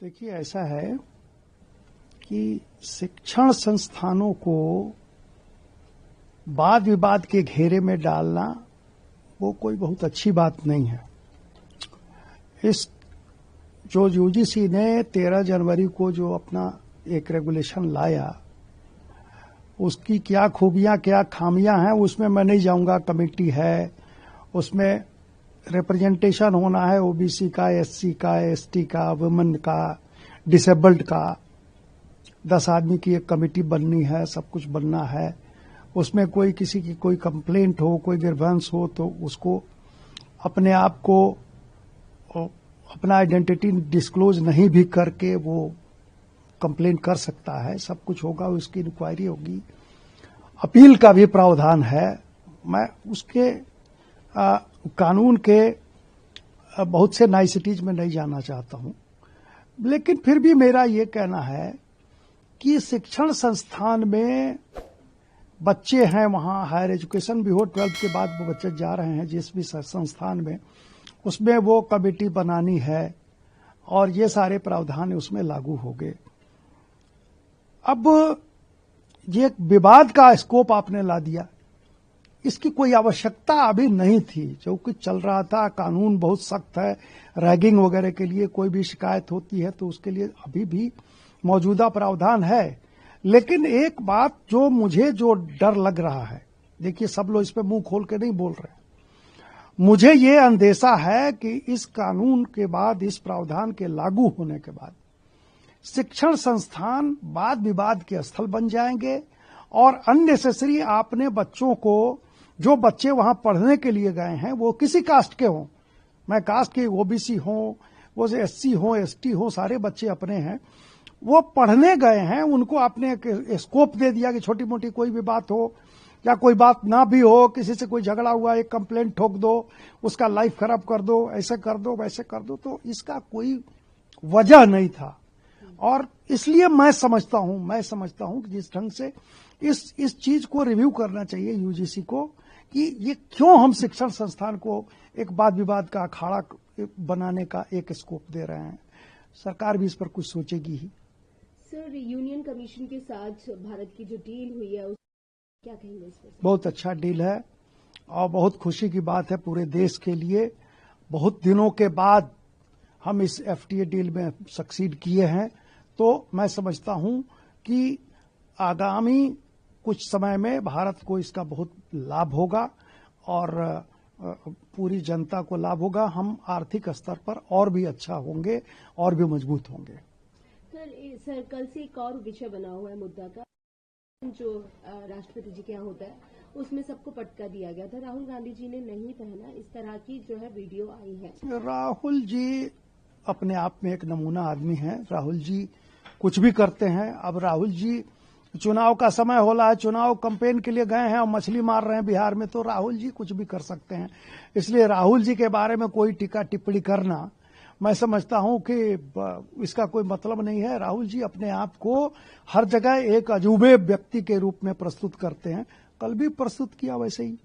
देखिए, ऐसा है कि शिक्षण संस्थानों को वाद विवाद के घेरे में डालना वो कोई बहुत अच्छी बात नहीं है। इस जो यूजीसी ने 13 जनवरी को जो अपना एक रेगुलेशन लाया, उसकी क्या खूबियां क्या खामियां हैं उसमें मैं नहीं जाऊंगा। कमेटी है, उसमें रिप्रेजेंटेशन होना है ओबीसी का, एससी का, एसटी का, वुमेन का, डिसेबल्ड का। 10 आदमी की एक कमेटी बननी है, सब कुछ बनना है। उसमें कोई किसी की कोई कंप्लेंट हो, कोई ग्रीवेंस हो तो उसको अपने आप को अपना आइडेंटिटी डिस्क्लोज नहीं भी करके वो कंप्लेंट कर सकता है। सब कुछ होगा, उसकी इंक्वायरी होगी। अपील का भी प्रावधान है। मैं उसके कानून के बहुत से नाइसिटीज में नहीं जाना चाहता हूं, लेकिन फिर भी मेरा ये कहना है कि शिक्षण संस्थान में बच्चे हैं, वहां हायर एजुकेशन भी हो, 12th के बाद वो बच्चे जा रहे हैं जिस भी संस्थान में, उसमें वो कमेटी बनानी है और ये सारे प्रावधान उसमें लागू हो गए। अब ये विवाद का स्कोप आपने ला दिया, इसकी कोई आवश्यकता अभी नहीं थी। जो कुछ चल रहा था, कानून बहुत सख्त है, रैगिंग वगैरह के लिए कोई भी शिकायत होती है तो उसके लिए अभी भी मौजूदा प्रावधान है। लेकिन एक बात जो मुझे जो डर लग रहा है, देखिए सब लोग इस पे मुंह खोल के नहीं बोल रहे हैं, मुझे ये अंदेशा है कि इस कानून के बाद, इस प्रावधान के लागू होने के बाद शिक्षण संस्थान वाद विवाद के स्थल बन जाएंगे और अननेसेसरी आपने बच्चों को, जो बच्चे वहां पढ़ने के लिए गए हैं वो किसी कास्ट के हों, मैं कास्ट के ओबीसी हों, वो एससी हो, एसटी हो, सारे बच्चे अपने हैं, वो पढ़ने गए हैं, उनको आपने एक स्कोप दे दिया कि छोटी मोटी कोई भी बात हो या कोई बात ना भी हो, किसी से कोई झगड़ा हुआ, एक कंप्लेंट ठोक दो, उसका लाइफ खराब कर दो, ऐसे कर दो, वैसे कर दो। तो इसका कोई वजह नहीं था। और इसलिए मैं समझता हूं कि जिस ढंग से इस चीज को रिव्यू करना चाहिए यूजीसी को, कि ये क्यों हम शिक्षण संस्थान को एक वाद विवाद का अखाड़ा बनाने का एक स्कोप दे रहे हैं। सरकार भी इस पर कुछ सोचेगी ही। सर, यूनियन कमीशन के साथ भारत की जो डील हुई है, क्या कहेंगे इस पर? बहुत अच्छा डील है और बहुत खुशी की बात है पूरे देश के लिए। बहुत दिनों के बाद हम इस एफटीए डील में सक्सीड किए हैं, तो मैं समझता हूं कि आगामी कुछ समय में भारत को इसका बहुत लाभ होगा और पूरी जनता को लाभ होगा। हम आर्थिक स्तर पर और भी अच्छा होंगे और भी मजबूत होंगे। सर, कल से एक और विषय बना हुआ है मुद्दा का, जो राष्ट्रपति जी के यहाँ होता है, उसमें सबको पटका दिया गया था। राहुल गांधी जी ने नहीं पहना, इस तरह की जो है वीडियो आई है। राहुल जी अपने आप में एक नमूना आदमी हैं। राहुल जी कुछ भी करते हैं। अब राहुल जी, चुनाव का समय हो रहा है, चुनाव कैंपेन के लिए गए हैं और मछली मार रहे हैं बिहार में, तो राहुल जी कुछ भी कर सकते हैं। इसलिए राहुल जी के बारे में कोई टीका टिप्पणी करना, मैं समझता हूं कि इसका कोई मतलब नहीं है। राहुल जी अपने आप को हर जगह एक अजूबे व्यक्ति के रूप में प्रस्तुत करते हैं। कल भी प्रस्तुत किया वैसे ही।